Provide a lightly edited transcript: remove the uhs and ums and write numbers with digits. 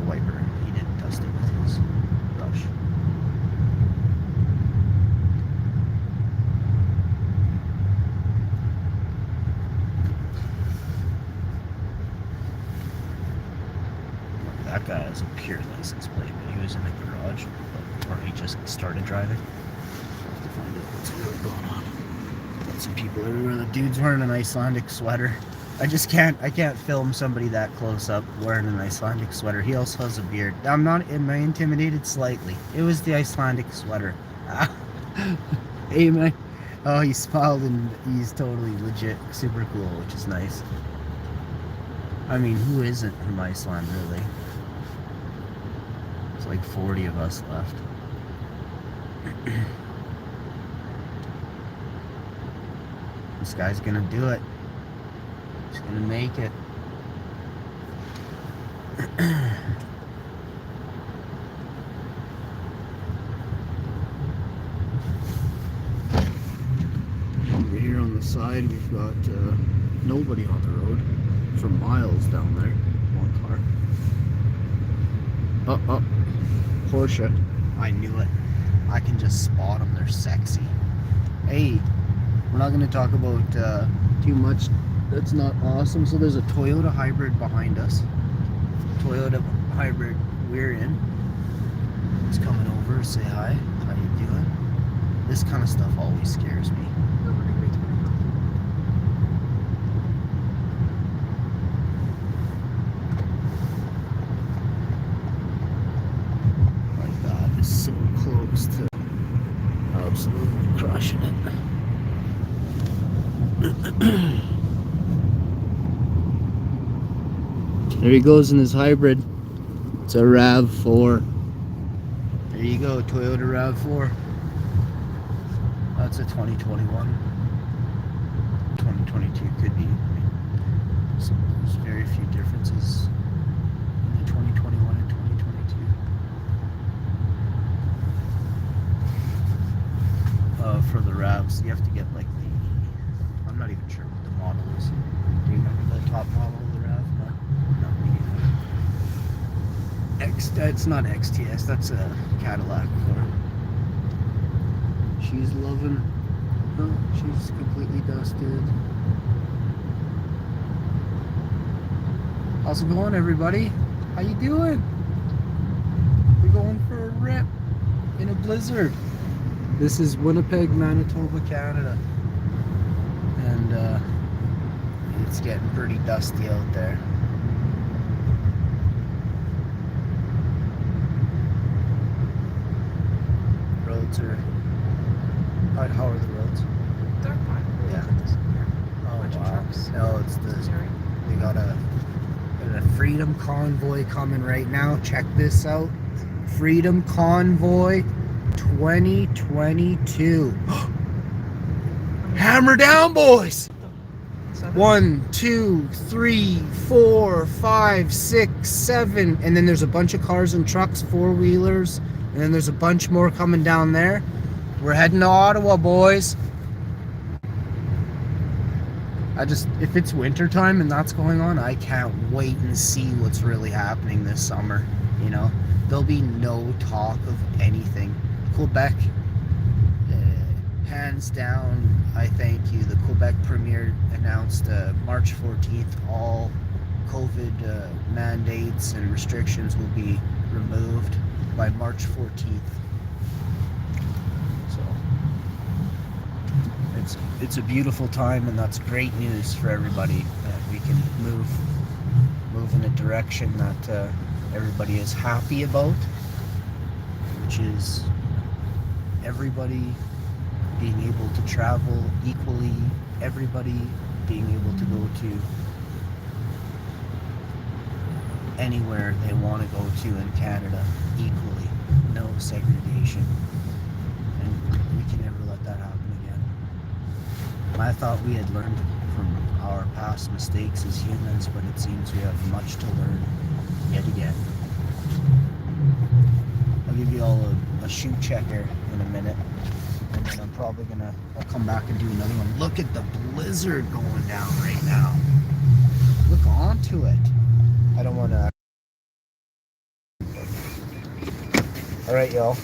wiper. He didn't dust it with his brush. That guy has a pure license plate, but he was in the garage, or he just started driving. I'll have to find out what's really going on. Got some people everywhere. The dude's wearing an Icelandic sweater. I can't film somebody that close up wearing an Icelandic sweater. He also has a beard. Am I intimidated? Slightly. It was the Icelandic sweater. Hey man. Oh, he smiled and he's totally legit, super cool, which is nice. I mean, who isn't from Iceland, really? It's like 40 of us left. This guy's gonna do it. He's gonna make it. Over here on the side, we've got nobody on the road for miles down there. One car. Porsche. I knew it. I can just spot them. They're sexy. Hey, we're not going to talk about too much that's not awesome. So there's a Toyota hybrid behind us. Toyota hybrid we're in. It's coming over. Say hi. How you doing? This kind of stuff always scares me. My God, it's so close to absolutely crushing it. There he goes in his hybrid. It's a RAV4. There you go, Toyota RAV4. That's a 2021. 2022 could be. So there's very few differences in the 2021 and 2022. For the RAVs, you have to get like the, I'm not even sure what the model is. Do you remember the top model of the RAV? No, me neither. It's not XTS, that's a Cadillac car. She's loving, oh, she's completely dusted. How's it going, everybody? How you doing? We're going for a rip in a blizzard. This is Winnipeg, Manitoba, Canada. And it's getting pretty dusty out there. Roads are... How are the roads? They're fine. Yeah. Look at this. Oh, Bunch of wow. trucks. No, it's the... Sorry. We got a Freedom Convoy coming right now. Check this out. Freedom Convoy 2022. Hammer down, boys! 1, 2, 3, 4, 5, 6, 7, and then there's a bunch of cars and trucks, four-wheelers, and then there's a bunch more coming down there. We're heading to Ottawa, boys. If it's winter time and that's going on, I can't wait and see what's really happening this summer. You know, there'll be no talk of anything. Quebec, hands down, I thank you. The Quebec Premier announced March 14th, all COVID mandates and restrictions will be removed by March 14th. So it's a beautiful time, and that's great news for everybody that we can move in a direction that everybody is happy about, which is everybody being able to travel equally, everybody being able to go to anywhere they want to go to in Canada equally, no segregation, and we can never let that happen again. I thought we had learned from our past mistakes as humans, but it seems we have much to learn yet again. I'll give you all a shoe checker in a minute, and then I'll come back and do another one. Look at the blizzard going down right now. Look onto it. I don't want to All right, y'all.